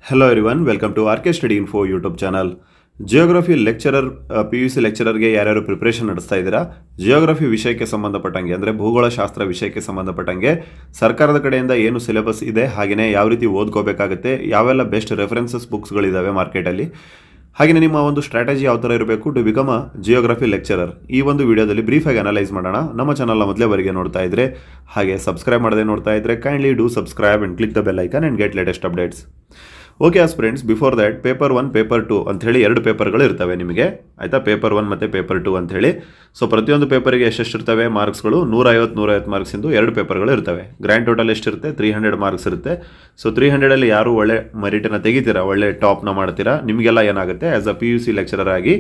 Hello everyone, welcome to RK Study Info YouTube channel. Geography lecturer PUC ಲೆಕ್ಚರರ್ಗೆ ಯಾರ್ಯಾರು preparation ನಡೆಸ್ತಾ ಇದ್ದೀರಾ, geography ವಿಷಯಕ್ಕೆ ಸಂಬಂಧಪಟ್ಟಂಗೆ ಅಂದರೆ ಭೂಗೋಳಶಾಸ್ತ್ರ ವಿಷಯಕ್ಕೆ ಸಂಬಂಧಪಟ್ಟಂಗೆ ಸರ್ಕಾರದ ಕಡೆಯಿಂದ ಏನು ಸಿಲೆಬಸ್ ಇದೆ, ಹಾಗೆಯೇ ಯಾವ ರೀತಿ ಓದ್ಕೋಬೇಕಾಗುತ್ತೆ, ಯಾವೆಲ್ಲ ಬೆಸ್ಟ್ ರೆಫರೆನ್ಸಸ್ ಬುಕ್ಸ್ಗಳಿದ್ದಾವೆ ಮಾರ್ಕೆಟಲ್ಲಿ, ಹಾಗೆಯೇ ನಿಮ್ಮ ಒಂದು ಸ್ಟ್ರಾಟಜಿ ಯಾವ ಥರ ಇರಬೇಕು to become a geography lecturer, ಈ ಒಂದು ವಿಡಿಯೋದಲ್ಲಿ ಬ್ರೀಫಾಗಿ ಅನಲೈಸ್ ಮಾಡೋಣ. ನಮ್ಮ ಚಾನಲ್ನ ಮೊದಲೇವರೆಗೆ ನೋಡ್ತಾ ಇದ್ದರೆ ಹಾಗೆ ಸಬ್ಸ್ಕ್ರೈಬ್ ಮಾಡದೆ ನೋಡ್ತಾ ಇದ್ದರೆ kindly do subscribe and click the bell icon and get latest updates. Okay aspirants, before that paper 1 paper 2 ಅಂಥೇಳಿ ಎರಡು ಪೇಪರ್ಗಳು ಇರ್ತವೆ ನಿಮಗೆ, ಆಯಿತಾ. ಪೇಪರ್ 1 ಮತ್ತು ಪೇಪರ್ 2 ಅಂಥೇಳಿ. ಸೊ ಪ್ರತಿಯೊಂದು ಪೇಪರಿಗೆ ಎಷ್ಟೆಷ್ಟಿರ್ತವೆ ಮಾರ್ಕ್ಸ್ಗಳು, 150 ಮಾರ್ಕ್ಸಿಂದು ಎರಡು ಪೇಪರ್ಗಳು ಇರ್ತವೆ. ಗ್ರ್ಯಾಂಡ್ ಟೋಟಲ್ ಎಷ್ಟಿರುತ್ತೆ, 300 ಮಾರ್ಕ್ಸ್ ಇರುತ್ತೆ. ಸೊ 300ಅಲ್ಲಿ ಯಾರು ಒಳ್ಳೆ ಮೆರಿಟನ್ನು ತೆಗಿತೀರಾ, ಒಳ್ಳೆ ಟಾಪ್ನ ಮಾಡ್ತೀರಾ, ನಿಮಗೆಲ್ಲ ಏನಾಗುತ್ತೆ ಆ್ಯಸ್ ಅ PUC ಲೆಕ್ಚರರ್ ಆಗಿ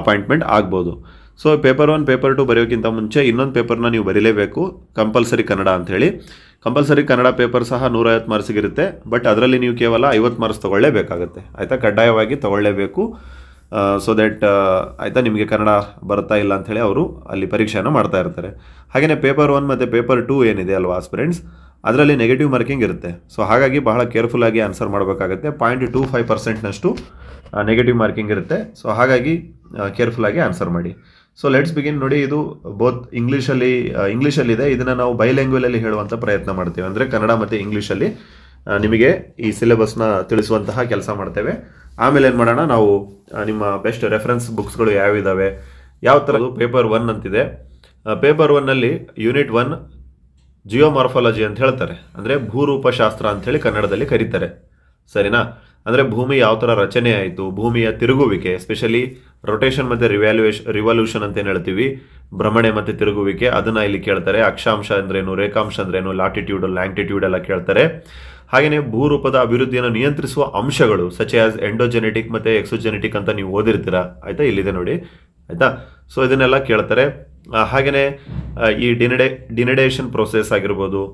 ಅಪಾಯಿಂಟ್ಮೆಂಟ್ ಆಗ್ಬೋದು. ಸೊ ಪೇಪರ್ 1 ಪೇಪರ್ 2 ಬರೆಯೋಕ್ಕಿಂತ ಮುಂಚೆ ಇನ್ನೊಂದು ಪೇಪರ್ನ ನೀವು ಬರೀಲೇಬೇಕು, ಕಂಪಲ್ಸರಿ ಕನ್ನಡ ಅಂಥೇಳಿ. ಕಂಪಲ್ಸರಿ ಕನ್ನಡ ಪೇಪರ್ ಸಹ 150 ಮಾರ್ಕ್ಸಿಗಿರುತ್ತೆ, ಬಟ್ ಅದರಲ್ಲಿ ನೀವು ಕೇವಲ 50 ಮಾರ್ಕ್ಸ್ ತೊಗೊಳ್ಳೇಬೇಕಾಗುತ್ತೆ, ಆಯಿತಾ. ಕಡ್ಡಾಯವಾಗಿ ತೊಗೊಳ್ಳೇಬೇಕು. ಸೊ ದ್ಯಾಟ್ ಆಯಿತಾ, ನಿಮಗೆ ಕನ್ನಡ ಬರ್ತಾ ಇಲ್ಲ ಅಂಥೇಳಿ ಅವರು ಅಲ್ಲಿ ಪರೀಕ್ಷೆಯನ್ನು ಮಾಡ್ತಾ ಇರ್ತಾರೆ. ಹಾಗೆಯೇ ಪೇಪರ್ 1 ಮತ್ತು ಪೇಪರ್ 2 ಏನಿದೆ ಅಲ್ವಾ ಆಸ್ಪಿರೆಂಟ್ಸ್, ಅದರಲ್ಲಿ ನೆಗೆಟಿವ್ ಮಾರ್ಕಿಂಗ್ ಇರುತ್ತೆ. ಸೊ ಹಾಗಾಗಿ ಬಹಳ ಕೇರ್ಫುಲ್ಲಾಗಿ ಆನ್ಸರ್ ಮಾಡಬೇಕಾಗುತ್ತೆ. 0.25%ನಷ್ಟು ನೆಗೆಟಿವ್ ಮಾರ್ಕಿಂಗ್ ಇರುತ್ತೆ. ಸೊ ಹಾಗಾಗಿ ಕೇರ್ಫುಲ್ಲಾಗಿ ಆನ್ಸರ್ ಮಾಡಿ. So let's begin. ನೋಡಿ, ಇದು ಬೋತ್ ಇಂಗ್ಲೀಷಲ್ಲಿದೆ. ಇದನ್ನು ನಾವು ಬೈಲ್ಯಾಂಗ್ವೇಜಲ್ಲಿ ಹೇಳುವಂಥ ಪ್ರಯತ್ನ ಮಾಡ್ತೇವೆ, ಅಂದರೆ ಕನ್ನಡ ಮತ್ತು ಇಂಗ್ಲೀಷಲ್ಲಿ ನಿಮಗೆ ಈ ಸಿಲೆಬಸ್ನ ತಿಳಿಸುವಂತಹ ಕೆಲಸ ಮಾಡ್ತೇವೆ. ಆಮೇಲೆ ಏನು ಮಾಡೋಣ, ನಾವು ನಿಮ್ಮ ಬೆಸ್ಟ್ ರೆಫರೆನ್ಸ್ ಬುಕ್ಸ್ಗಳು ಯಾವಿದ್ದಾವೆ, ಯಾವ ಥರದ್ದು ಪೇಪರ್ 1 ಅಂತಿದೆ. ಪೇಪರ್ 1ನಲ್ಲಿ ಯೂನಿಟ್ 1 ಜಿಯೋಮಾರ್ಫಾಲಜಿ ಅಂತ ಹೇಳ್ತಾರೆ, ಅಂದರೆ ಭೂರೂಪಶಾಸ್ತ್ರ ಅಂಥೇಳಿ ಕನ್ನಡದಲ್ಲಿ ಕರೀತಾರೆ, ಸರಿನಾ. ಅಂದರೆ ಭೂಮಿ ಯಾವ ಥರ ರಚನೆ ಆಯಿತು, ಭೂಮಿಯ ತಿರುಗುವಿಕೆ, ಎಸ್ಪೆಷಲಿ ರೊಟೇಷನ್ ಮತ್ತು ರಿವಲ್ಯೂಷನ್ ಅಂತ ಏನು ಹೇಳ್ತೀವಿ, ಭ್ರಮಣೆ ಮತ್ತು ತಿರುಗುವಿಕೆ, ಅದನ್ನು ಇಲ್ಲಿ ಕೇಳ್ತಾರೆ. ಅಕ್ಷಾಂಶ ಅಂದ್ರೇನು, ರೇಖಾಂಶ ಅಂದ್ರೇನು, ಲಾಟಿಟ್ಯೂಡ್ ಲ್ಯಾಂಗ್ಟಿಟ್ಯೂಡ್ ಎಲ್ಲ ಕೇಳ್ತಾರೆ. ಹಾಗೆಯೇ ಭೂರೂಪದ ಅಭಿವೃದ್ಧಿಯನ್ನು ನಿಯಂತ್ರಿಸುವ ಅಂಶಗಳು ಸಚ್ ಆಸ್ ಎಂಡೋಜೆನೆಟಿಕ್ ಮತ್ತು ಎಕ್ಸೋಜೆನೆಟಿಕ್ ಅಂತ ನೀವು ಓದಿರ್ತೀರಾ, ಆಯಿತಾ, ಇಲ್ಲಿದೆ ನೋಡಿ, ಆಯಿತಾ. ಸೊ ಇದನ್ನೆಲ್ಲ ಕೇಳ್ತಾರೆ. ಹಾಗೆಯೇ ಈ ಡಿನಡೇಷನ್ ಪ್ರೋಸೆಸ್ ಆಗಿರ್ಬೋದು,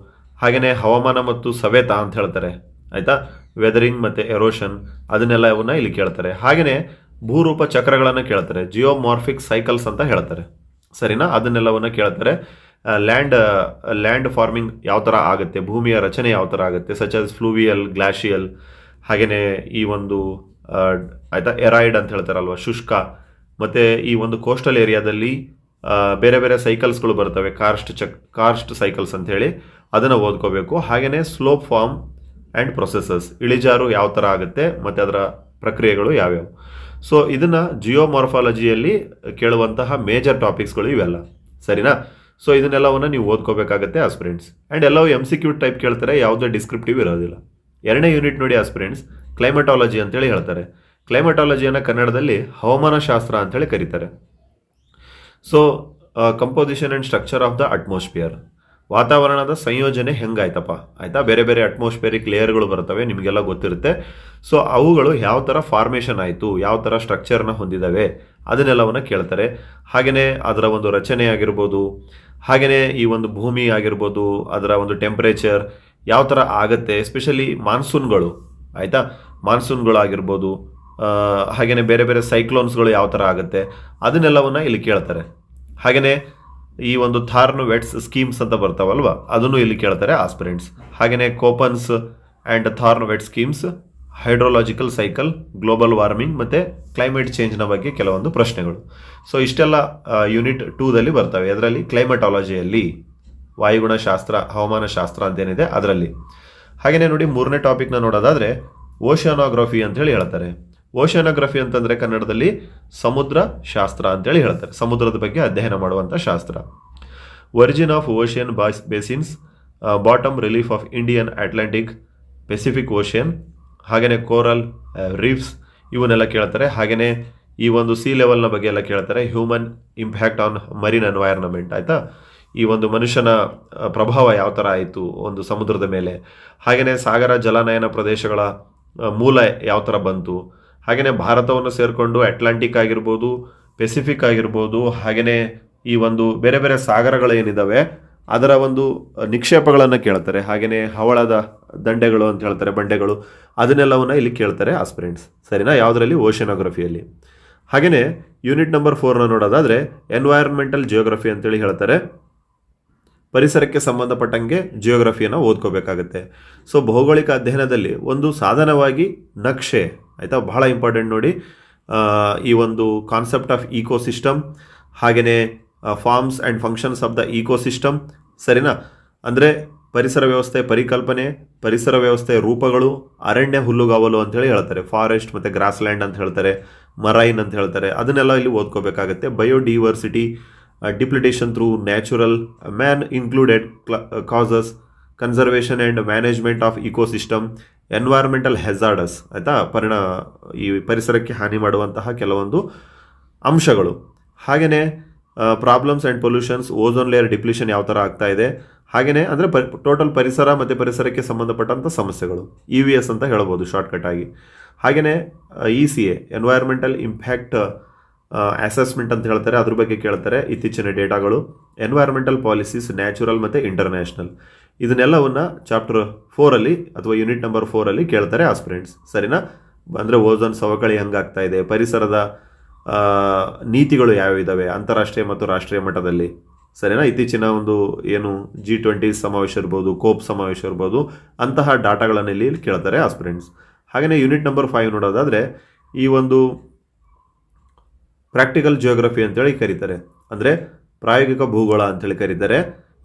ಹಾಗೆಯೇ ಹವಾಮಾನ ಮತ್ತು ಸವೆತ ಅಂತ ಹೇಳ್ತಾರೆ, ಆಯಿತಾ, ವೆದರಿಂಗ್ ಮತ್ತು ಎರೋಷನ್, ಅದನ್ನೆಲ್ಲವನ್ನ ಇಲ್ಲಿ ಕೇಳ್ತಾರೆ. ಹಾಗೆಯೇ ಭೂರೂಪ ಚಕ್ರಗಳನ್ನು ಕೇಳ್ತಾರೆ, ಜಿಯೋಮಾರ್ಫಿಕ್ ಸೈಕಲ್ಸ್ ಅಂತ ಹೇಳ್ತಾರೆ, ಸರಿನಾ, ಅದನ್ನೆಲ್ಲವನ್ನ ಕೇಳ್ತಾರೆ. ಲ್ಯಾಂಡ್ ಫಾರ್ಮಿಂಗ್ ಯಾವ ಥರ ಆಗುತ್ತೆ, ಭೂಮಿಯ ರಚನೆ ಯಾವ ಥರ ಆಗುತ್ತೆ, ಸಚ್ ಆಸ್ ಫ್ಲೂವಿಯಲ್, ಗ್ಲಾಷಿಯಲ್, ಹಾಗೆಯೇ ಈ ಒಂದು ಆಯಿತಾ ಎರಾಯ್ಡ್ ಅಂತ ಹೇಳ್ತಾರಲ್ವ, ಶುಷ್ಕ, ಮತ್ತು ಈ ಒಂದು ಕೋಸ್ಟಲ್ ಏರಿಯಾದಲ್ಲಿ ಬೇರೆ ಬೇರೆ ಸೈಕಲ್ಸ್ಗಳು ಬರ್ತವೆ, ಕಾರ್ಸ್ಟ್ ಸೈಕಲ್ಸ್ ಅಂಥೇಳಿ, ಅದನ್ನು ಓದ್ಕೋಬೇಕು. ಹಾಗೆಯೇ ಸ್ಲೋಪ್ ಫಾರ್ಮ್ ಆ್ಯಂಡ್ ಪ್ರೊಸೆಸಸ್, ಇಳಿಜಾರು ಯಾವ ಥರ ಆಗುತ್ತೆ ಮತ್ತು ಅದರ ಪ್ರಕ್ರಿಯೆಗಳು ಯಾವ್ಯಾವು. ಸೊ ಇದನ್ನು ಜಿಯೋಮಾರ್ಫಾಲಜಿಯಲ್ಲಿ ಕೇಳುವಂತಹ ಮೇಜರ್ ಟಾಪಿಕ್ಸ್ಗಳು ಇವೆಲ್ಲ, ಸರಿನಾ. ಸೊ ಇದನ್ನೆಲ್ಲವನ್ನು ನೀವು ಓದ್ಕೋಬೇಕಾಗತ್ತೆ ಆಸ್ಪಿರೆಂಟ್ಸ್. ಆ್ಯಂಡ್ ಎಲ್ಲವೂ MCQ ಟೈಪ್ ಕೇಳ್ತಾರೆ, ಯಾವುದೇ ಡಿಸ್ಕ್ರಿಪ್ಟಿವ್ ಇರೋದಿಲ್ಲ. 2ನೇ ಯೂನಿಟ್ ನೋಡಿ ಆಸ್ಪಿರೆಂಟ್ಸ್, ಕ್ಲೈಮಟಾಲಜಿ ಅಂತೇಳಿ ಹೇಳ್ತಾರೆ. ಕ್ಲೈಮಟಾಲಜಿಯನ್ನು ಕನ್ನಡದಲ್ಲಿ ಹವಾಮಾನ ಶಾಸ್ತ್ರ ಅಂತೇಳಿ ಕರೀತಾರೆ. So composition and structure of the atmosphere, ವಾತಾವರಣದ ಸಂಯೋಜನೆ ಹೆಂಗಾಯ್ತಪ್ಪ, ಆಯಿತಾ. ಬೇರೆ ಬೇರೆ ಅಟ್ಮಾಸ್ಫಿಯರಿಕ್ ಲೇಯರ್ಗಳು ಬರ್ತವೆ, ನಿಮಗೆಲ್ಲ ಗೊತ್ತಿರುತ್ತೆ. ಸೊ ಅವುಗಳು ಯಾವ ಥರ ಫಾರ್ಮೇಷನ್ ಆಯಿತು, ಯಾವ ಥರ ಸ್ಟ್ರಕ್ಚರ್ನ ಹೊಂದಿದ್ದಾವೆ, ಅದನ್ನೆಲ್ಲವನ್ನು ಕೇಳ್ತಾರೆ. ಹಾಗೆಯೇ ಅದರ ಒಂದು ರಚನೆ ಆಗಿರ್ಬೋದು, ಹಾಗೆಯೇ ಈ ಒಂದು ಭೂಮಿ ಆಗಿರ್ಬೋದು, ಅದರ ಒಂದು ಟೆಂಪ್ರೇಚರ್ ಯಾವ ಥರ ಆಗುತ್ತೆ, ಎಸ್ಪೆಷಲಿ ಮಾನ್ಸೂನ್ಗಳು, ಆಯಿತಾ, ಮಾನ್ಸೂನ್ಗಳು ಆಗಿರ್ಬೋದು, ಹಾಗೆಯೇ ಬೇರೆ ಬೇರೆ ಸೈಕ್ಲೋನ್ಸ್ಗಳು ಯಾವ ಥರ ಆಗುತ್ತೆ, ಅದನ್ನೆಲ್ಲವನ್ನು ಇಲ್ಲಿ ಕೇಳ್ತಾರೆ. ಹಾಗೆಯೇ ಈ ಒಂದು ಥಾರ್ನ್ ವೆಟ್ಸ್ ಸ್ಕೀಮ್ಸ್ ಅಂತ ಬರ್ತಾವಲ್ವ, ಅದನ್ನು ಇಲ್ಲಿ ಕೇಳ್ತಾರೆ ಆಸ್ಪಿರೆಂಟ್ಸ್. ಹಾಗೆಯೇ Koppen's and Thornthwaite schemes, hydrological cycle, global warming and climate ಚೇಂಜ್ನ ಬಗ್ಗೆ ಕೆಲವೊಂದು ಪ್ರಶ್ನೆಗಳು. ಸೊ ಇಷ್ಟೆಲ್ಲ ಯೂನಿಟ್ 2ದಲ್ಲಿ ಬರ್ತವೆ. ಅದರಲ್ಲಿ ಕ್ಲೈಮಟಾಲಜಿಯಲ್ಲಿ ವಾಯುಗುಣಶಾಸ್ತ್ರ, ಹವಾಮಾನ ಶಾಸ್ತ್ರ ಅಂತೇನಿದೆ ಅದರಲ್ಲಿ. ಹಾಗೆಯೇ ನೋಡಿ, 3ನೇ ಟಾಪಿಕ್ನ ನೋಡೋದಾದರೆ ಓಷಿಯಾನೋಗ್ರಫಿ ಅಂತೇಳಿ ಹೇಳ್ತಾರೆ. ಓಷಿಯಾನೋಗ್ರಫಿ ಅಂತಂದರೆ ಕನ್ನಡದಲ್ಲಿ ಸಮುದ್ರ ಶಾಸ್ತ್ರ ಅಂತೇಳಿ ಹೇಳ್ತಾರೆ, ಸಮುದ್ರದ ಬಗ್ಗೆ ಅಧ್ಯಯನ ಮಾಡುವಂಥ ಶಾಸ್ತ್ರ. Origin of ocean basins, bottom relief of Indian Atlantic Pacific ocean, ಹಾಗೆಯೇ ಕೋರಲ್ ರೀಫ್ಸ್, ಇವನ್ನೆಲ್ಲ ಕೇಳ್ತಾರೆ. ಹಾಗೆಯೇ ಈ ಒಂದು ಸೀ ಲೆವೆಲ್ನ ಬಗ್ಗೆ ಎಲ್ಲ ಕೇಳ್ತಾರೆ. Human impact on marine environment, ಆಯಿತಾ, ಈ ಒಂದು ಮನುಷ್ಯನ ಪ್ರಭಾವ ಯಾವ ಥರ ಆಯಿತು ಒಂದು ಸಮುದ್ರದ ಮೇಲೆ. ಹಾಗೆಯೇ ಸಾಗರ ಜಲಾನಯನ ಪ್ರದೇಶಗಳ ಮೂಲ ಯಾವ ಥರ ಬಂತು, ಹಾಗೆಯೇ ಭಾರತವನ್ನು ಸೇರಿಕೊಂಡು ಅಟ್ಲಾಂಟಿಕ್ ಆಗಿರ್ಬೋದು, ಪೆಸಿಫಿಕ್ ಆಗಿರ್ಬೋದು, ಹಾಗೆಯೇ ಈ ಒಂದು ಬೇರೆ ಬೇರೆ ಸಾಗರಗಳೇನಿದ್ದಾವೆ ಅದರ ಒಂದು ನಿಕ್ಷೇಪಗಳನ್ನು ಕೇಳ್ತಾರೆ. ಹಾಗೆಯೇ ಹವಳದ ದಂಡೆಗಳು ಅಂತ ಹೇಳ್ತಾರೆ, ಬಂಡೆಗಳು, ಅದನ್ನೆಲ್ಲವನ್ನು ಇಲ್ಲಿ ಕೇಳ್ತಾರೆ ಆಸ್ಪಿರೆಂಟ್ಸ್, ಸರಿನಾ, ಯಾವುದರಲ್ಲಿ, ಓಷಿಯಾನೋಗ್ರಫಿಯಲ್ಲಿ. ಹಾಗೆಯೇ ಯೂನಿಟ್ ನಂಬರ್ 4ನ ನೋಡೋದಾದರೆ ಎನ್ವೈರ್ಮೆಂಟಲ್ ಜಿಯೋಗ್ರಫಿ ಅಂತೇಳಿ ಹೇಳ್ತಾರೆ. ಪರಿಸರಕ್ಕೆ ಸಂಬಂಧಪಟ್ಟಂಗೆ ಜಿಯೋಗ್ರಫಿಯನ್ನು ಓದ್ಕೋಬೇಕಾಗತ್ತೆ. ಸೊ ಭೌಗೋಳಿಕ ಅಧ್ಯಯನದಲ್ಲಿ ಒಂದು ಸಾಧನವಾಗಿ ನಕ್ಷೆ, ಆಯಿತಾ, ಬಹಳ ಇಂಪಾರ್ಟೆಂಟ್ ನೋಡಿ. ಈ ಒಂದು ಕಾನ್ಸೆಪ್ಟ್ ಆಫ್ ಈಕೋಸಿಸ್ಟಮ್, ಹಾಗೆಯೇ forms and functions of the ecosystem, ಸರಿನಾ? ಅಂದರೆ ಪರಿಸರ ವ್ಯವಸ್ಥೆ ಪರಿಕಲ್ಪನೆ, ಪರಿಸರ ವ್ಯವಸ್ಥೆಯ ರೂಪಗಳು, ಅರಣ್ಯ ಹುಲ್ಲುಗಾವಲು ಅಂತೇಳಿ ಹೇಳ್ತಾರೆ, ಫಾರೆಸ್ಟ್ ಮತ್ತು ಗ್ರಾಸ್ಲ್ಯಾಂಡ್ ಅಂತ ಹೇಳ್ತಾರೆ, ಮರೈನ್ ಅಂತ ಹೇಳ್ತಾರೆ, ಅದನ್ನೆಲ್ಲ ಇಲ್ಲಿ ಓದ್ಕೋಬೇಕಾಗತ್ತೆ. Biodiversity, depletion through natural, man included causes, conservation and management of ecosystem, environmental hazardous, ಆಯಿತಾ, ಈ ಪರಿಸರಕ್ಕೆ ಹಾನಿ ಮಾಡುವಂತಹ ಕೆಲವೊಂದು ಅಂಶಗಳು. ಹಾಗೆಯೇ problems and pollutions, ozone layer depletion ಯಾವ ಥರ ಆಗ್ತಾ ಇದೆ, ಹಾಗೆಯೇ ಅಂದರೆ ಟೋಟಲ್ ಪರಿಸರ ಮತ್ತು ಪರಿಸರಕ್ಕೆ ಸಂಬಂಧಪಟ್ಟಂಥ ಸಮಸ್ಯೆಗಳು, EVS ಅಂತ ಹೇಳ್ಬೋದು ಶಾರ್ಟ್ಕಟ್ ಆಗಿ. ಹಾಗೆಯೇ ECA, ಎನ್ವೈರ್ಮೆಂಟಲ್ ಇಂಪ್ಯಾಕ್ಟ್ ಅಸೆಸ್ಮೆಂಟ್ ಅಂತ ಹೇಳ್ತಾರೆ, ಅದ್ರ ಬಗ್ಗೆ ಕೇಳ್ತಾರೆ, ಇತ್ತೀಚಿನ ಡೇಟಾಗಳು, ಎನ್ವೈರ್ಮೆಂಟಲ್ ಪಾಲಿಸೀಸ್, ನ್ಯಾಚುರಲ್ ಮತ್ತು ಇಂಟರ್ನ್ಯಾಷನಲ್, ಇದನ್ನೆಲ್ಲವನ್ನು ಚಾಪ್ಟರ್ 4 ಅಥವಾ ಯೂನಿಟ್ ನಂಬರ್ 4 ಕೇಳ್ತಾರೆ ಆಸ್ಪಿರೆಂಟ್ಸ್, ಸರಿನಾ? ಅಂದರೆ ಓಝೋನ್ ಸವಕಳಿ ಹೆಂಗಾಗ್ತಾ ಇದೆ, ಪರಿಸರದ ನೀತಿಗಳು ಯಾವ್ಯಾವಿದ್ದಾವೆ ಅಂತಾರಾಷ್ಟ್ರೀಯ ಮತ್ತು ರಾಷ್ಟ್ರೀಯ ಮಟ್ಟದಲ್ಲಿ, ಸರಿನಾ? ಇತ್ತೀಚಿನ ಒಂದು ಏನು G20 ಸಮಾವೇಶ ಇರ್ಬೋದು, ಕೋಪ್ ಸಮಾವೇಶ ಇರ್ಬೋದು, ಅಂತಹ ಡಾಟಾಗಳನ್ನು ಇಲ್ಲಿ ಕೇಳ್ತಾರೆ ಆಸ್ಪಿರೆಂಟ್ಸ್. ಹಾಗೆಯೇ ಯೂನಿಟ್ ನಂಬರ್ 5 ನೋಡೋದಾದರೆ ಈ ಒಂದು ಪ್ರಾಕ್ಟಿಕಲ್ ಜಿಯೋಗ್ರಫಿ ಅಂತೇಳಿ ಕರೀತಾರೆ, ಅಂದರೆ ಪ್ರಾಯೋಗಿಕ ಭೂಗೋಳ ಅಂತೇಳಿ ಕರೀತಾರೆ.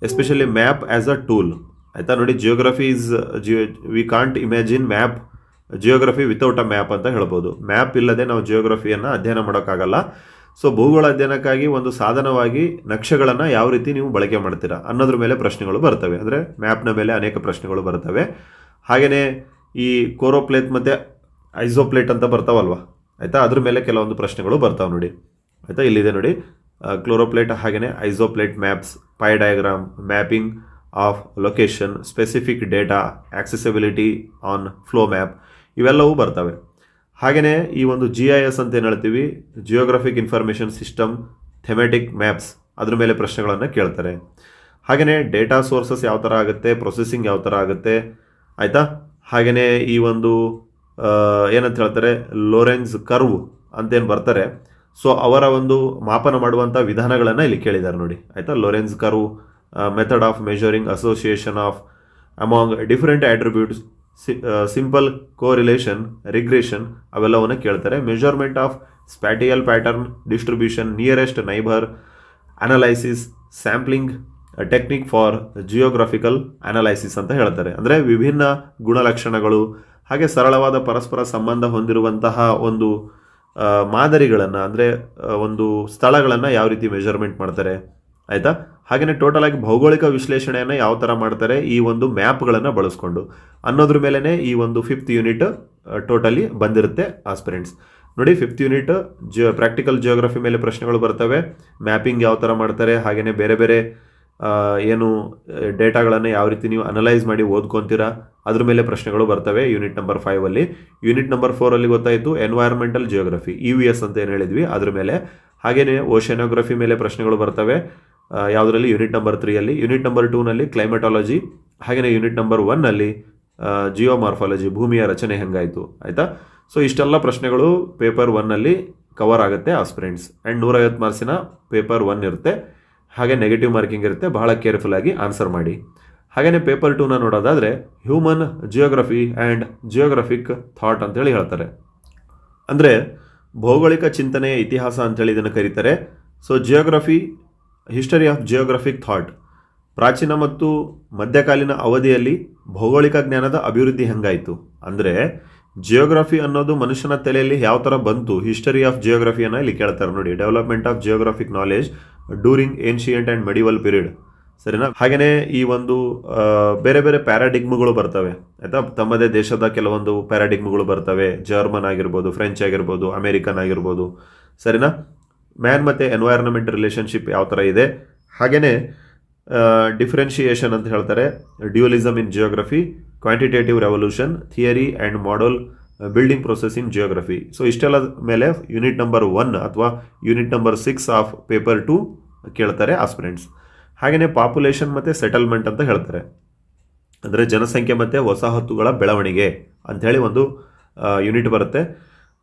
Especially map as a tool, ಆಯಿತಾ. ನೋಡಿ, geography is we can't imagine map geography without a map ಅಂತ ಹೇಳ್ಬೋದು. ಮ್ಯಾಪ್ ಇಲ್ಲದೆ ನಾವು ಜಿಯೋಗ್ರಫಿಯನ್ನು ಅಧ್ಯಯನ ಮಾಡೋಕ್ಕಾಗಲ್ಲ. ಸೊ ಭೂಗೋಳ ಅಧ್ಯಯನಕ್ಕಾಗಿ ಒಂದು ಸಾಧನವಾಗಿ ನಕ್ಷೆಗಳನ್ನು ಯಾವ ರೀತಿ ನೀವು ಬಳಕೆ ಮಾಡ್ತೀರಾ ಅನ್ನೋದ್ರ ಮೇಲೆ ಪ್ರಶ್ನೆಗಳು ಬರ್ತವೆ, ಅಂದರೆ ಮ್ಯಾಪ್ನ ಮೇಲೆ ಅನೇಕ ಪ್ರಶ್ನೆಗಳು ಬರ್ತವೆ. ಹಾಗೆಯೇ ಈ ಕೋರೋಪ್ಲೇಟ್ ಮತ್ತು ಐಸೋಪ್ಲೇಟ್ ಅಂತ ಬರ್ತಾವಲ್ವ, ಆಯಿತಾ, ಅದ್ರ ಮೇಲೆ ಕೆಲವೊಂದು ಪ್ರಶ್ನೆಗಳು ಬರ್ತಾವೆ ನೋಡಿ, ಆಯಿತಾ. ಇಲ್ಲಿದೆ ನೋಡಿ, ಕ್ಲೋರೋಪ್ಲೇಟ್ ಹಾಗೆಯೇ isopleth maps, pie diagram, mapping of location, specific data, accessibility on flow map, ಇವೆಲ್ಲವೂ ಬರ್ತವೆ. ಹಾಗೆಯೇ ಈ ಒಂದು GIS ಅಂತ ಏನು ಹೇಳ್ತೀವಿ, geographic information system, thematic maps, ಅದ್ರ ಮೇಲೆ ಪ್ರಶ್ನೆಗಳನ್ನು ಕೇಳ್ತಾರೆ. ಹಾಗೆಯೇ ಡೇಟಾ ಸೋರ್ಸಸ್ ಯಾವ ಥರ ಆಗುತ್ತೆ, ಪ್ರೊಸೆಸಿಂಗ್ ಯಾವ ಥರ ಆಗುತ್ತೆ, ಆಯಿತಾ. ಹಾಗೆಯೇ ಈ ಒಂದು ಏನಂತ ಹೇಳ್ತಾರೆ, ಲೋರೆನ್ಸ್ ಕರ್ವ್ ಅಂತೇನು ಬರ್ತಾರೆ, ಸೊ ಅವರ ಒಂದು ಮಾಪನ ಮಾಡುವಂಥ ವಿಧಾನಗಳನ್ನು ಇಲ್ಲಿ ಕೇಳಿದ್ದಾರೆ ನೋಡಿ, ಆಯಿತಾ. Lorenz curve, method of measuring, association of among different attributes, simple correlation, regression, ಅವೆಲ್ಲವನ್ನು ಕೇಳ್ತಾರೆ. Measurement of spatial pattern distribution, nearest neighbour analysis, sampling technique for geographical analysis ಅಂತ ಹೇಳ್ತಾರೆ. ಅಂದರೆ ವಿಭಿನ್ನ ಗುಣಲಕ್ಷಣಗಳು ಹಾಗೆ ಸರಳವಾದ ಪರಸ್ಪರ ಸಂಬಂಧ ಹೊಂದಿರುವಂತಹ ಒಂದು ಮಾದರಿಗಳನ್ನು, ಅಂದರೆ ಒಂದು ಸ್ಥಳಗಳನ್ನು ಯಾವ ರೀತಿ ಮೆಜರ್ಮೆಂಟ್ ಮಾಡ್ತಾರೆ, ಆಯಿತಾ. ಹಾಗೆಯೇ ಟೋಟಲ್ ಆಗಿ ಭೌಗೋಳಿಕ ವಿಶ್ಲೇಷಣೆಯನ್ನು ಯಾವ ಥರ ಮಾಡ್ತಾರೆ ಈ ಒಂದು ಮ್ಯಾಪ್ಗಳನ್ನು ಬಳಸ್ಕೊಂಡು ಅನ್ನೋದ್ರ ಮೇಲೇ ಈ ಒಂದು 5th ಯೂನಿಟ್ ಟೋಟಲಿ ಬಂದಿರುತ್ತೆ ಆಸ್ಪಿರೆಂಟ್ಸ್. ನೋಡಿ, 5th ಯೂನಿಟ್ ಪ್ರಾಕ್ಟಿಕಲ್ ಜಿಯೋಗ್ರಫಿ ಮೇಲೆ ಪ್ರಶ್ನೆಗಳು ಬರ್ತವೆ, ಮ್ಯಾಪಿಂಗ್ ಯಾವ ಥರ ಮಾಡ್ತಾರೆ, ಹಾಗೆಯೇ ಬೇರೆ ಬೇರೆ ಏನು ಡೇಟಾಗಳನ್ನು ಯಾವ ರೀತಿ ನೀವು ಅನಲೈಸ್ ಮಾಡಿ ಓದ್ಕೊತೀರಾ ಅದ್ರ ಮೇಲೆ ಪ್ರಶ್ನೆಗಳು ಬರ್ತವೆ ಯೂನಿಟ್ ನಂಬರ್ 5. ಯೂನಿಟ್ ನಂಬರ್ 4 ಗೊತ್ತಾಯಿತು ಎನ್ವೈರ್ಮೆಂಟಲ್ ಜಿಯೋಗ್ರಫಿ, EVS ಅಂತ ಏನು ಹೇಳಿದ್ವಿ ಅದ್ರ ಮೇಲೆ. ಹಾಗೆಯೇ ಓಷನೋಗ್ರಫಿ ಮೇಲೆ ಪ್ರಶ್ನೆಗಳು ಬರ್ತವೆ ಯಾವುದರಲ್ಲಿ, unit number 3. Unit number 2 climatology, ಹಾಗೆಯೇ ಯೂನಿಟ್ ನಂಬರ್ 1 ಜಿಯೋಮಾರ್ಫಾಲಜಿ, ಭೂಮಿಯ ರಚನೆ ಹೆಂಗಾಯಿತು, ಆಯಿತಾ. ಸೊ ಇಷ್ಟೆಲ್ಲ ಪ್ರಶ್ನೆಗಳು ಪೇಪರ್ 1 ಕವರ್ ಆಗುತ್ತೆ ಆಸ್ಪಿರೆಂಟ್ಸ್. ಆ್ಯಂಡ್ 150 ಮಾರ್ಕ್ಸಿನ ಪೇಪರ್ 1 ಇರುತ್ತೆ, ಹಾಗೆ ನೆಗೆಟಿವ್ ಮಾರ್ಕಿಂಗ್ ಇರುತ್ತೆ, ಬಹಳ ಕೇರ್ಫುಲ್ ಆಗಿ ಆನ್ಸರ್ ಮಾಡಿ. ಹಾಗೆಯೇ ಪೇಪರ್ 2 ನೋಡೋದಾದರೆ human geography and geographic thought ಅಂತೇಳಿ ಹೇಳ್ತಾರೆ, ಅಂದರೆ ಭೌಗೋಳಿಕ ಚಿಂತನೆಯ ಇತಿಹಾಸ ಅಂತೇಳಿ ಇದನ್ನು ಕರೀತಾರೆ. So geography, history of geographic thought, ಪ್ರಾಚೀನ ಮತ್ತು ಮಧ್ಯಕಾಲೀನ ಅವಧಿಯಲ್ಲಿ ಭೌಗೋಳಿಕ ಜ್ಞಾನದ ಅಭಿವೃದ್ಧಿ ಹೆಂಗಾಯಿತು, ಅಂದರೆ ಜಿಯೋಗ್ರಫಿ ಅನ್ನೋದು ಮನುಷ್ಯನ ತಲೆಯಲ್ಲಿ ಯಾವ ಥರ ಬಂತು, ಹಿಸ್ಟರಿ ಆಫ್ ಜಿಯೋಗ್ರಫಿಯನ್ನು ಇಲ್ಲಿ ಕೇಳ್ತಾರೆ ನೋಡಿ. Development of geographic knowledge during ancient and medieval period, ಸರಿನಾ. ಹಾಗೆಯೇ ಈ ಒಂದು ಬೇರೆ ಬೇರೆ ಪ್ಯಾರಾಡಿಗ್ಮ್ಗಳು ಬರ್ತವೆ, ಆಯಿತಾ. ತಮ್ಮದೇ ದೇಶದ ಕೆಲವೊಂದು ಪ್ಯಾರಾಡಿಗ್ಮ್ಗಳು ಬರ್ತವೆ, ಜರ್ಮನ್ ಆಗಿರ್ಬೋದು, ಫ್ರೆಂಚ್ ಆಗಿರ್ಬೋದು, ಅಮೇರಿಕನ್ ಆಗಿರ್ಬೋದು, ಸರಿನಾ. ಮ್ಯಾನ್ ಮತ್ತು ಎನ್ವೈರ್ನ್ಮೆಂಟ್ ರಿಲೇಷನ್ಶಿಪ್ ಯಾವ ಥರ ಇದೆ, ಹಾಗೆಯೇ ಡಿಫ್ರೆನ್ಷಿಯೇಷನ್ ಅಂತ ಹೇಳ್ತಾರೆ, dualism in geography, quantitative revolution, theory and model building process in geography. So ಇಷ್ಟೆಲ್ಲ ಮೇಲೆ ಯೂನಿಟ್ ನಂಬರ್ 1 ಅಥವಾ ಯೂನಿಟ್ ನಂಬರ್ 6 ಆಫ್ ಪೇಪರ್ 2 ಕೇಳ್ತಾರೆ ಆಸ್ಪಿರೆಂಟ್ಸ್. ಹಾಗೆಯೇ ಪಾಪ್ಯುಲೇಷನ್ ಮತ್ತು ಸೆಟಲ್ಮೆಂಟ್ ಅಂತ ಹೇಳ್ತಾರೆ, ಅಂದರೆ ಜನಸಂಖ್ಯೆ ಮತ್ತು ವಸಾಹತುಗಳ ಬೆಳವಣಿಗೆ ಅಂಥೇಳಿ ಒಂದು ಯೂನಿಟ್ ಬರುತ್ತೆ.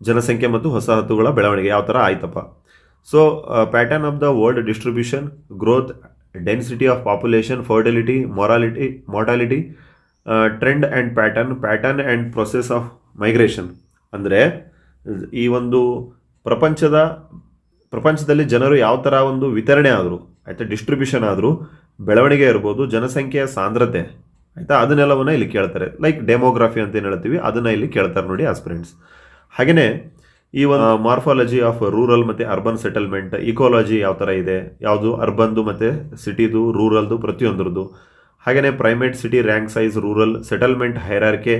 ಜನಸಂಖ್ಯೆ ಮತ್ತು ವಸಾಹತುಗಳ ಬೆಳವಣಿಗೆ ಯಾವ ಥರ ಆಯ್ತಪ್ಪ. So pattern of the world distribution, growth density of population, fertility, mortality, trend and pattern and process of migration. ಅಂದರೆ ಈ ಒಂದು ಪ್ರಪಂಚದಲ್ಲಿ ಜನರು ಯಾವ ಥರ ಒಂದು ವಿತರಣೆ ಆದರೂ ಆಯಿತಾ, ಡಿಸ್ಟ್ರಿಬ್ಯೂಷನ್ ಆದರೂ, ಬೆಳವಣಿಗೆ ಇರ್ಬೋದು, ಜನಸಂಖ್ಯೆಯ ಸಾಂದ್ರತೆ ಆಯಿತಾ, ಅದನ್ನೆಲ್ಲವನ್ನ ಇಲ್ಲಿ ಕೇಳ್ತಾರೆ. ಲೈಕ್ ಡೆಮೋಗ್ರಫಿ ಅಂತ ಏನು ಹೇಳ್ತೀವಿ ಅದನ್ನು ಇಲ್ಲಿ ಕೇಳ್ತಾರೆ ನೋಡಿ ಆಸ್ಪಿರೆಂಟ್ಸ್. ಹಾಗೆಯೇ ಈ ಒಂದು ಮಾರ್ಫಾಲಜಿ ಆಫ್ ರೂರಲ್ ಮತ್ತು ಅರ್ಬನ್ ಸೆಟಲ್ಮೆಂಟ್, ಇಕೋಲಜಿ ಯಾವ ಥರ ಇದೆ, ಯಾವುದು ಅರ್ಬನ್ದು ಮತ್ತು ಸಿಟಿದು, ರೂರಲ್ದು ಪ್ರತಿಯೊಂದರದ್ದು. ಹಾಗೆಯೇ primate city rank size, rural settlement hierarchy,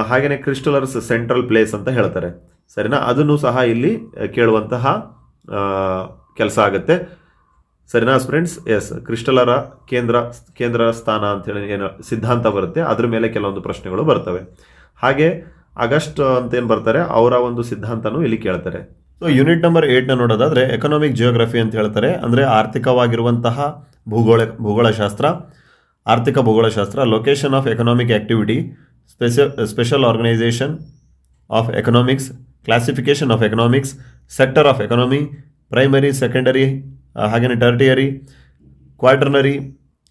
ಹಾಗೆಯೇ ಕ್ರಿಸ್ಟಲರ್ಸ್ ಸೆಂಟ್ರಲ್ ಪ್ಲೇಸ್ ಅಂತ ಹೇಳ್ತಾರೆ. ಸರಿನಾ? ಅದನ್ನು ಸಹ ಇಲ್ಲಿ ಕೇಳುವಂತಹ ಕೆಲಸ ಆಗುತ್ತೆ. ಸರಿನಾ ಫ್ರೆಂಡ್ಸ್? ಎಸ್, ಕ್ರಿಸ್ಟಲರ ಕೇಂದ್ರ ಸ್ಥಾನ ಅಂತೇಳಿ ಏನು ಸಿದ್ಧಾಂತ ಬರುತ್ತೆ, ಅದ್ರ ಮೇಲೆ ಕೆಲವೊಂದು ಪ್ರಶ್ನೆಗಳು ಬರ್ತವೆ. ಹಾಗೆ ಆಗಸ್ಟ್ ಅಂತ ಏನು ಬರ್ತಾರೆ ಅವರ ಒಂದು ಸಿದ್ಧಾಂತನೂ ಇಲ್ಲಿ ಕೇಳ್ತಾರೆ. ಸೊ ಯೂನಿಟ್ ನಂಬರ್ 8ನ ನೋಡೋದಾದರೆ ಎಕನಾಮಿಕ್ ಜಿಯೋಗ್ರಫಿ ಅಂತ ಹೇಳ್ತಾರೆ. ಅಂದರೆ ಆರ್ಥಿಕವಾಗಿರುವಂತಹ ಭೂಗೋಳಶಾಸ್ತ್ರ, ಆರ್ಥಿಕ ಭೂಗೋಳಶಾಸ್ತ್ರ. Location of economic activity, special organisation of economics, classification of economics, sector of economy, primary, secondary, ಹಾಗೆಯೇ tertiary, quaternary,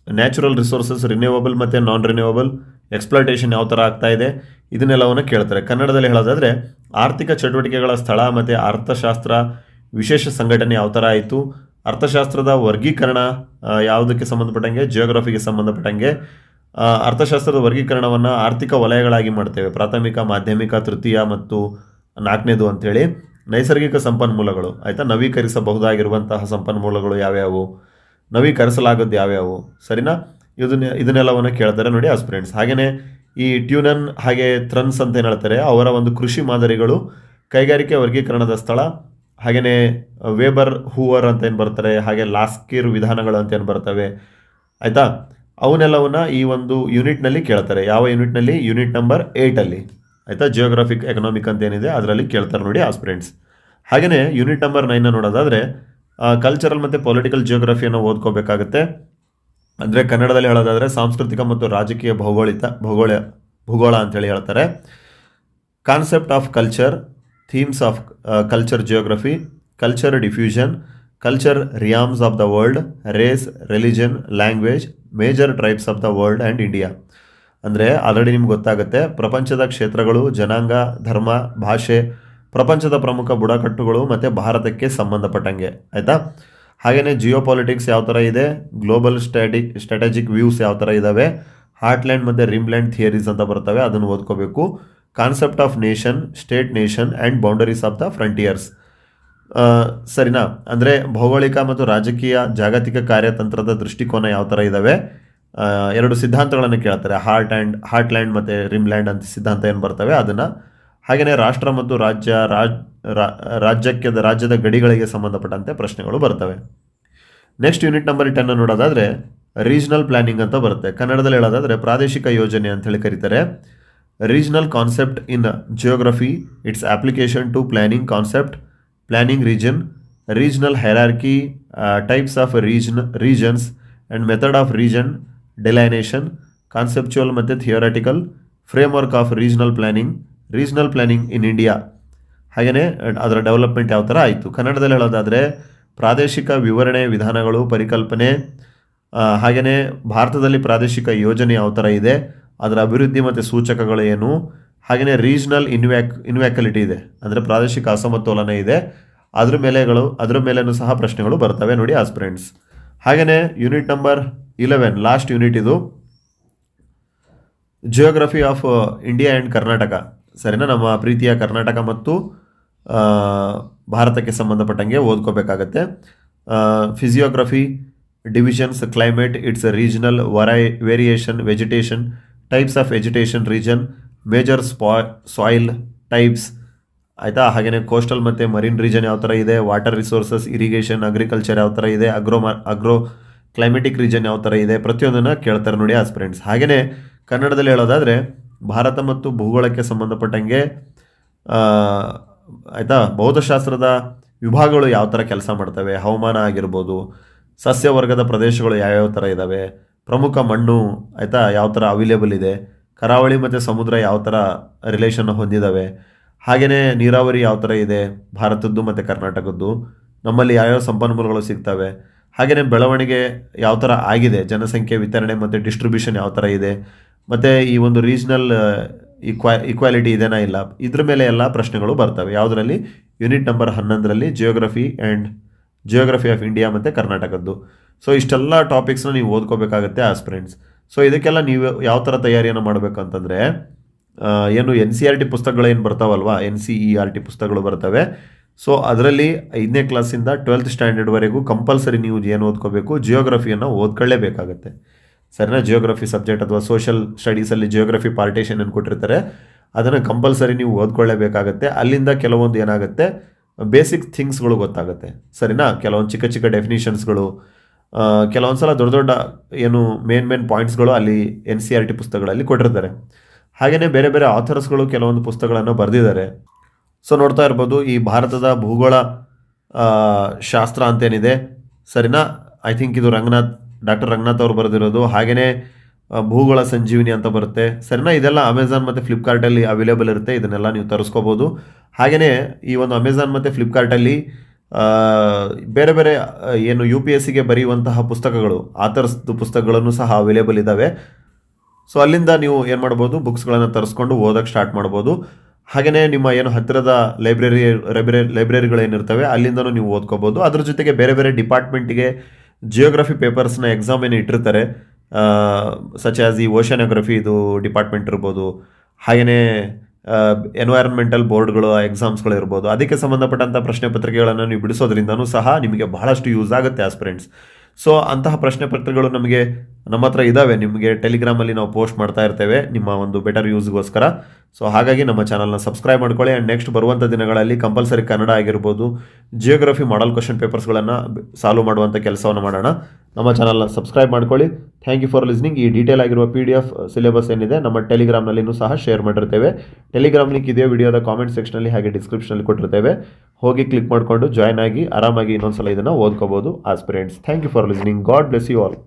natural resources, renewable ಮತ್ತು ನಾನ್ ರಿನ್ಯೂವಬಲ್, ಎಕ್ಸ್ಪ್ಲಾಯ್ಟೇಷನ್ ಯಾವ ಥರ ಆಗ್ತಾ ಇದೆ, ಇದನ್ನೆಲ್ಲವನ್ನು ಕೇಳ್ತಾರೆ. ಕನ್ನಡದಲ್ಲಿ ಹೇಳೋದಾದರೆ ಆರ್ಥಿಕ ಚಟುವಟಿಕೆಗಳ ಸ್ಥಳ ಮತ್ತು ಅರ್ಥಶಾಸ್ತ್ರ ವಿಶೇಷ ಸಂಘಟನೆ ಯಾವ ಥರ ಆಯಿತು, ಅರ್ಥಶಾಸ್ತ್ರದ ವರ್ಗೀಕರಣ ಯಾವುದಕ್ಕೆ ಸಂಬಂಧಪಟ್ಟಂಗೆ, ಜಿಯೋಗ್ರಫಿಗೆ ಸಂಬಂಧಪಟ್ಟಂಗೆ. ಅರ್ಥಶಾಸ್ತ್ರದ ವರ್ಗೀಕರಣವನ್ನು ಆರ್ಥಿಕ ವಲಯಗಳಾಗಿ ಮಾಡ್ತೇವೆ, ಪ್ರಾಥಮಿಕ, ಮಾಧ್ಯಮಿಕ, ತೃತೀಯ ಮತ್ತು 4ನೇದು ಅಂಥೇಳಿ. ನೈಸರ್ಗಿಕ ಸಂಪನ್ಮೂಲಗಳು ಆಯಿತಾ, ನವೀಕರಿಸಬಹುದಾಗಿರುವಂತಹ ಸಂಪನ್ಮೂಲಗಳು ಯಾವ್ಯಾವು, ನವೀಕರಿಸಲಾಗದ್ದು ಯಾವ್ಯಾವು, ಸರಿನಾ? ಇದನ್ನೆಲ್ಲವನ್ನು ಕೇಳ್ತಾರೆ ನೋಡಿ ಆಸ್ಪಿರೆಂಟ್ಸ್. ಹಾಗೆಯೇ ಈ ಟ್ಯೂನನ್ ಹಾಗೆ ಥ್ರನ್ಸ್ ಅಂತ ಏನು ಹೇಳ್ತಾರೆ ಅವರ ಒಂದು ಕೃಷಿ ಮಾದರಿಗಳು, ಕೈಗಾರಿಕೆ ವರ್ಗೀಕರಣದ ಸ್ಥಳ, ಹಾಗೆಯೇ ವೇಬರ್ ಹೂವರ್ ಅಂತ ಏನು ಬರ್ತಾರೆ, ಹಾಗೆ ಲಾಸ್ಕಿರ್ ವಿಧಾನಗಳು ಅಂತ ಏನು ಬರ್ತವೆ ಆಯಿತಾ, ಅವನ್ನೆಲ್ಲವನ್ನ ಈ ಒಂದು ಯೂನಿಟ್ನಲ್ಲಿ ಕೇಳ್ತಾರೆ. ಯಾವ ಯೂನಿಟ್ನಲ್ಲಿ? ಯೂನಿಟ್ ನಂಬರ್ 8ಅಲ್ಲಿ ಆಯಿತಾ. ಜಿಯೋಗ್ರಾಫಿಕ್ ಎಕನಾಮಿಕ್ ಅಂತ ಏನಿದೆ ಅದರಲ್ಲಿ ಕೇಳ್ತಾರೆ ನೋಡಿ ಆಸ್ಪಿರೆಂಟ್ಸ್. ಹಾಗೆಯೇ ಯೂನಿಟ್ ನಂಬರ್ 9ನ ನೋಡೋದಾದರೆ ಕಲ್ಚರಲ್ ಮತ್ತು ಪೊಲಿಟಿಕಲ್ ಜಿಯೋಗ್ರಫಿಯನ್ನು ಓದ್ಕೋಬೇಕಾಗುತ್ತೆ. ಅಂದರೆ ಕನ್ನಡದಲ್ಲಿ ಹೇಳೋದಾದರೆ ಸಾಂಸ್ಕೃತಿಕ ಮತ್ತು ರಾಜಕೀಯ ಭೂಗೋಳ ಅಂತೇಳಿ ಹೇಳ್ತಾರೆ. Concept of culture, themes of culture geography, culture diffusion, culture realms of the world, race, religion, language, major tribes of the world and India. ಅಂದರೆ ಆಲ್ರೆಡಿ ನಿಮ್ಗೆ ಗೊತ್ತಾಗುತ್ತೆ ಪ್ರಪಂಚದ ಕ್ಷೇತ್ರಗಳು, ಜನಾಂಗ, ಧರ್ಮ, ಭಾಷೆ, ಪ್ರಪಂಚದ ಪ್ರಮುಖ ಬುಡಕಟ್ಟುಗಳು ಮತ್ತು ಭಾರತಕ್ಕೆ ಸಂಬಂಧಪಟ್ಟಂಗೆ ಆಯಿತಾ. ಹಾಗೆಯೇ ಜಿಯೋಪಾಲಿಟಿಕ್ಸ್ ಯಾವ ಥರ ಇದೆ, ಗ್ಲೋಬಲ್ ಸ್ಟ್ರಾಟಜಿಕ್ ವ್ಯೂಸ್ ಯಾವ ಥರ ಇದ್ದಾವೆ, ಹಾರ್ಟ್ಲ್ಯಾಂಡ್ ಮತ್ತು ರಿಮ್ಲ್ಯಾಂಡ್ ಥಿಯರೀಸ್ ಅಂತ ಬರ್ತವೆ, ಅದನ್ನು ಓದ್ಕೋಬೇಕು. Concept of nation, state nation and boundaries of the frontiers. ಸರಿನಾ? ಅಂದರೆ ಭೌಗೋಳಿಕ ಮತ್ತು ರಾಜಕೀಯ ಜಾಗತಿಕ ಕಾರ್ಯತಂತ್ರದ ದೃಷ್ಟಿಕೋನ ಯಾವ ಥರ ಇದ್ದಾವೆ, 2 ಸಿದ್ಧಾಂತಗಳನ್ನು ಕೇಳ್ತಾರೆ, ಹಾರ್ಟ್ಲ್ಯಾಂಡ್ ಮತ್ತು ರಿಮ್ಲ್ಯಾಂಡ್ ಅಂತ ಸಿದ್ಧಾಂತ ಏನು ಬರ್ತವೆ ಅದನ್ನು. ಹಾಗೆಯೇ ರಾಷ್ಟ್ರ ಮತ್ತು ರಾಜ್ಯದ ಗಡಿಗಳಿಗೆ ಸಂಬಂಧಪಟ್ಟಂತೆ ಪ್ರಶ್ನೆಗಳು ಬರ್ತವೆ. ನೆಕ್ಸ್ಟ್ ಯೂನಿಟ್ ನಂಬರ್ 10 ನೋಡೋದಾದರೆ ರೀಜನಲ್ ಪ್ಲಾನಿಂಗ್ ಅಂತ ಬರುತ್ತೆ. ಕನ್ನಡದಲ್ಲಿ ಹೇಳೋದಾದರೆ ಪ್ರಾದೇಶಿಕ ಯೋಜನೆ ಅಂತ ಹೇಳಿ ಕರೀತಾರೆ. Regional concept in geography, its application to planning concept, planning region, regional hierarchy, types of regions and method of region delineation, conceptual ಮತ್ತು theoretical framework of regional planning in India. ಹಾಗೆಯೇ ಅದರ ಡೆವಲಪ್ಮೆಂಟ್ ಯಾವ ಥರ ಆಯಿತು. ಕನ್ನಡದಲ್ಲಿ ಹೇಳೋದಾದರೆ ಪ್ರಾದೇಶಿಕ ವಿವರಣೆ ವಿಧಾನಗಳು, ಪರಿಕಲ್ಪನೆ, ಹಾಗೆಯೇ ಭಾರತದಲ್ಲಿ ಪ್ರಾದೇಶಿಕ ಯೋಜನೆ ಯಾವ ಥರ ಇದೆ, ಅದರ ಅಭಿವೃದ್ಧಿ ಮತ್ತು ಸೂಚಕಗಳು ಏನು, ಹಾಗೆಯೇ ರೀಜನಲ್ ಇನ್ವ್ಯಾಕ್ಯುಲಿಟಿ ಇದೆ, ಅಂದರೆ ಪ್ರಾದೇಶಿಕ ಅಸಮತೋಲನ ಇದೆ, ಅದರ ಮೇಲೇನೂ ಸಹ ಪ್ರಶ್ನೆಗಳು ಬರ್ತವೆ ನೋಡಿ ಆಸ್ಪಿರೆಂಟ್ಸ್. ಹಾಗೆಯೇ ಯೂನಿಟ್ ನಂಬರ್ 11 ಲಾಸ್ಟ್ ಯೂನಿಟ್ ಇದು geography of India and Karnataka. ಸರಿನಾ? ನಮ್ಮ ಪ್ರೀತಿಯ ಕರ್ನಾಟಕ ಮತ್ತು ಭಾರತಕ್ಕೆ ಸಂಬಂಧಪಟ್ಟಂಗೆ ಓದ್ಕೋಬೇಕಾಗತ್ತೆ. Physiography, divisions, climate, its regional variation, vegetation, types of vegetation region, major soil types ಆಯಿತಾ. ಹಾಗೆಯೇ ಕೋಸ್ಟಲ್ ಮತ್ತು ಮರೀನ್ ರೀಜನ್ ಯಾವ ಥರ ಇದೆ, ವಾಟರ್ ರಿಸೋರ್ಸಸ್, ಇರಿಗೇಷನ್, ಅಗ್ರಿಕಲ್ಚರ್ ಯಾವ ಥರ ಇದೆ, ಅಗ್ರೋ ಕ್ಲೈಮೆಟಿಕ್ ರೀಜನ್ ಯಾವ ಥರ ಇದೆ, ಪ್ರತಿಯೊಂದನ್ನು ಕೇಳ್ತಾರೆ ನೋಡಿ ಆಸ್ಪಿರೆಂಟ್ಸ್. ಹಾಗೆಯೇ ಕನ್ನಡದಲ್ಲಿ ಹೇಳೋದಾದರೆ ಭಾರತ ಮತ್ತು ಭೂಗೋಳಕ್ಕೆ ಸಂಬಂಧಪಟ್ಟಂಗೆ ಆಯಿತಾ ಭೌತಶಾಸ್ತ್ರದ ವಿಭಾಗಗಳು ಯಾವ ಥರ ಕೆಲಸ ಮಾಡ್ತವೆ, ಹವಾಮಾನ ಆಗಿರ್ಬೋದು, ಸಸ್ಯವರ್ಗದ ಪ್ರದೇಶಗಳು ಯಾವ್ಯಾವ ಥರ ಇದ್ದಾವೆ, ಪ್ರಮುಖ ಮಣ್ಣು ಆಯಿತಾ ಯಾವ ಥರ ಅವೈಲೇಬಲ್ ಇದೆ, ಕರಾವಳಿ ಮತ್ತು ಸಮುದ್ರ ಯಾವ ಥರ ರಿಲೇಷನ್ ಹೊಂದಿದ್ದಾವೆ, ಹಾಗೆಯೇ ನೀರಾವರಿ ಯಾವ ಥರ ಇದೆ ಭಾರತದ್ದು ಮತ್ತು ಕರ್ನಾಟಕದ್ದು, ನಮ್ಮಲ್ಲಿ ಯಾವ್ಯಾವ ಸಂಪನ್ಮೂಲಗಳು ಸಿಗ್ತವೆ, ಹಾಗೆಯೇ ಬೆಳವಣಿಗೆ ಯಾವ ಥರ ಆಗಿದೆ, ಜನಸಂಖ್ಯೆ ವಿತರಣೆ ಮತ್ತು ಡಿಸ್ಟ್ರಿಬ್ಯೂಷನ್ ಯಾವ ಥರ ಇದೆ, ಮತ್ತು ಈ ಒಂದು ರೀಜ್ನಲ್ ಇಕ್ವಾಲಿಟಿ ಇದೆನಾ ಇಲ್ಲ, ಇದ್ರ ಮೇಲೆ ಎಲ್ಲ ಪ್ರಶ್ನೆಗಳು ಬರ್ತವೆ. ಯಾವುದರಲ್ಲಿ? ಯೂನಿಟ್ ನಂಬರ್ 11ರಲ್ಲಿ ಜಿಯೋಗ್ರಫಿ ಆಫ್ ಇಂಡಿಯಾ ಮತ್ತು ಕರ್ನಾಟಕದ್ದು. ಸೊ ಇಷ್ಟೆಲ್ಲ ಟಾಪಿಕ್ಸ್ನ ನೀವು ಓದ್ಕೋಬೇಕಾಗತ್ತೆ ಆಸ್ಪಿರೆಂಟ್ಸ್. ಸೊ ಇದಕ್ಕೆಲ್ಲ ನೀವು ಯಾವ ಥರ ತಯಾರಿಯನ್ನು ಮಾಡಬೇಕಂತಂದರೆ, ಏನು NCERT ಪುಸ್ತಕಗಳೇನು ಬರ್ತಾವಲ್ವಾ, NCERT ಪುಸ್ತಕಗಳು ಬರ್ತವೆ. ಸೊ ಅದರಲ್ಲಿ 5ನೇ ಕ್ಲಾಸಿಂದ 12th ಸ್ಟ್ಯಾಂಡರ್ಡ್ವರೆಗೂ ಕಂಪಲ್ಸರಿ ನೀವು ಏನು ಓದ್ಕೋಬೇಕು, ಜಿಯೋಗ್ರಫಿಯನ್ನು ಓದ್ಕೊಳ್ಳೇಬೇಕಾಗತ್ತೆ. ಸರಿನಾ? ಜಿಯೋಗ್ರಫಿ ಸಬ್ಜೆಕ್ಟ್ ಅಥವಾ ಸೋಷಲ್ ಸ್ಟಡೀಸಲ್ಲಿ ಜಿಯೋಗ್ರಫಿ ಪಾರ್ಟೇಷನ್ ಏನು ಕೊಟ್ಟಿರ್ತಾರೆ, ಅದನ್ನು ಕಂಪಲ್ಸರಿ ನೀವು ಓದ್ಕೊಳ್ಳೇಬೇಕಾಗತ್ತೆ. ಅಲ್ಲಿಂದ ಕೆಲವೊಂದು ಏನಾಗುತ್ತೆ, ಬೇಸಿಕ್ ಥಿಂಗ್ಸ್ಗಳು ಗೊತ್ತಾಗುತ್ತೆ. ಸರಿನಾ? ಕೆಲವೊಂದು ಚಿಕ್ಕ ಚಿಕ್ಕ ಡೆಫಿನಿಷನ್ಸ್ಗಳು, ಕೆಲವೊಂದು ಸಲ ದೊಡ್ಡ ದೊಡ್ಡ ಏನು ಮೇನ್ ಪಾಯಿಂಟ್ಸ್ಗಳು ಅಲ್ಲಿ NCERT ಪುಸ್ತಕಗಳಲ್ಲಿ ಕೊಟ್ಟಿರ್ತಾರೆ. ಹಾಗೆಯೇ ಬೇರೆ ಬೇರೆ ಆಥರ್ಸ್ಗಳು ಕೆಲವೊಂದು ಪುಸ್ತಕಗಳನ್ನು ಬರೆದಿದ್ದಾರೆ. ಸೊ ನೋಡ್ತಾ ಇರ್ಬೋದು, ಈ ಭಾರತದ ಭೂಗೋಳ ಶಾಸ್ತ್ರ ಅಂತೇನಿದೆ, ಸರಿನಾ? ಐ ಥಿಂಕ್ ಇದು ಡಾಕ್ಟರ್ ರಂಗನಾಥ್ ಅವರು ಬರೆದಿರೋದು. ಹಾಗೆಯೇ ಭೂಗೋಳ ಸಂಜೀವಿನಿ ಅಂತ ಬರುತ್ತೆ. ಸರಿನಾ? ಇದೆಲ್ಲ ಅಮೆಝಾನ್ ಮತ್ತು ಫ್ಲಿಪ್ಕಾರ್ಟಲ್ಲಿ ಅವೈಲೇಬಲ್ ಇರುತ್ತೆ. ಇದನ್ನೆಲ್ಲ ನೀವು ತರಿಸ್ಕೋಬೋದು. ಹಾಗೆಯೇ ಈ ಒಂದು ಅಮೆಝಾನ್ ಮತ್ತು ಫ್ಲಿಪ್ಕಾರ್ಟಲ್ಲಿ ಬೇರೆ ಬೇರೆ ಏನು UPSCಗೆ ಬರೆಯುವಂತಹ ಪುಸ್ತಕಗಳು, ಆಥರ್ಸ್ದು ಪುಸ್ತಕಗಳನ್ನು ಸಹ ಅವೈಲೇಬಲ್ ಇದ್ದಾವೆ. ಸೊ ಅಲ್ಲಿಂದ ನೀವು ಏನು ಮಾಡ್ಬೋದು, ಬುಕ್ಸ್ಗಳನ್ನು ತರಿಸ್ಕೊಂಡು ಓದೋಕ್ಕೆ ಸ್ಟಾರ್ಟ್ ಮಾಡ್ಬೋದು. ಹಾಗೆಯೇ ನಿಮ್ಮ ಏನು ಹತ್ತಿರದ ಲೈಬ್ರರಿಗಳೇನಿರ್ತವೆ ಅಲ್ಲಿಂದನೂ ನೀವು ಓದ್ಕೋಬೋದು. ಅದ್ರ ಜೊತೆಗೆ ಬೇರೆ ಬೇರೆ ಡಿಪಾರ್ಟ್ಮೆಂಟಿಗೆ ಜಿಯೋಗ್ರಫಿ ಪೇಪರ್ಸ್ನ ಎಕ್ಸಾಮ್ ಏನು ಇಟ್ಟಿರ್ತಾರೆ, ಸಚ್ ಆಸ್ ಈ ಓಷನೋಗ್ರಫಿ ಇದು ಡಿಪಾರ್ಟ್ಮೆಂಟ್ ಇರ್ಬೋದು, ಹಾಗೆಯೇ ಎನ್ವೈರನ್ಮೆಂಟಲ್ ಬೋರ್ಡ್ಗಳು ಎಕ್ಸಾಮ್ಸ್ಗಳು ಇರ್ಬೋದು. ಅದಕ್ಕೆ ಸಂಬಂಧಪಟ್ಟಂಥ ಪ್ರಶ್ನೆ ಪತ್ರಿಕೆಗಳನ್ನು ನೀವು ಬಿಡಿಸೋದ್ರಿಂದನೂ ಸಹ ನಿಮಗೆ ಬಹಳಷ್ಟು ಯೂಸ್ ಆಗುತ್ತೆ ಆಸ್ಪಿರೆಂಟ್ಸ್. ಸೊ ಅಂತಹ ಪ್ರಶ್ನೆ ಪತ್ರಿಕೆಗಳು ನಮ್ಮ ಹತ್ರ ಇದ್ದಾವೆ. ನಿಮಗೆ ಟೆಲಿಗ್ರಾಮಲ್ಲಿ ನಾವು ಪೋಸ್ಟ್ ಮಾಡ್ತಾ ಇರ್ತೇವೆ ನಿಮ್ಮ ಒಂದು ಬೆಟರ್ ಯೂಸ್ಗೋಸ್ಕರ. ಸೊ ಹಾಗಾಗಿ ನಮ್ಮ ಚಾನಲ್ನ ಸಬ್ಸ್ಕ್ರೈಬ್ ಮಾಡ್ಕೊಳ್ಳಿ. ಆ್ಯಂಡ್ ನೆಕ್ಸ್ಟ್ ಬರುವಂಥ ದಿನಗಳಲ್ಲಿ ಕಂಪಲ್ಸರಿ ಕನ್ನಡ ಆಗಿರ್ಬೋದು, ಜಿಯೋಗ್ರಫಿ ಮಾಡಲ್ ಕ್ವಶನ್ ಪೇಪರ್ಸ್ಗಳನ್ನು ಸಾಲ್ವ್ ಮಾಡುವಂಥ ಕೆಲಸವನ್ನು ಮಾಡೋಣ. ನಮ್ಮ ಚಾನಲ್ನ ಸಬ್ಸ್ಕ್ರೈಬ್ ಮಾಡ್ಕೊಳ್ಳಿ. Thank you for listening. ಈ ಡೀಟೇಲ್ ಆಗಿರುವ PDF ಸಿಲೆಬಸ್ ಏನಿದೆ ನಮ್ಮ ಟೆಲಿಗ್ರಾಮ್ನಲ್ಲಿನೂ ಸಹ ಶೇರ್ ಮಾಡಿರ್ತೇವೆ. ಟೆಲಿಗ್ರಾಮ್ ಲಿಂಕ್ ಇದೇ ವಿಡಿಯೋದ ಕಾಮೆಂಟ್ ಸೆಕ್ಷನಲ್ಲಿ ಹಾಗೆ ಡಿಸ್ಕ್ರಿಪ್ಷನಲ್ಲಿ ಕೊಟ್ಟಿರ್ತೇವೆ. ಹೋಗಿ ಕ್ಲಿಕ್ ಮಾಡಿಕೊಂಡು ಜಾಯ್ನ್ ಆಗಿ ಆರಾಮಾಗಿ ಇನ್ನೊಂದ್ಸಲ ಇದನ್ನು ಓದ್ಕೋಬೋದು aspirants. Thank you for listening. God bless you all.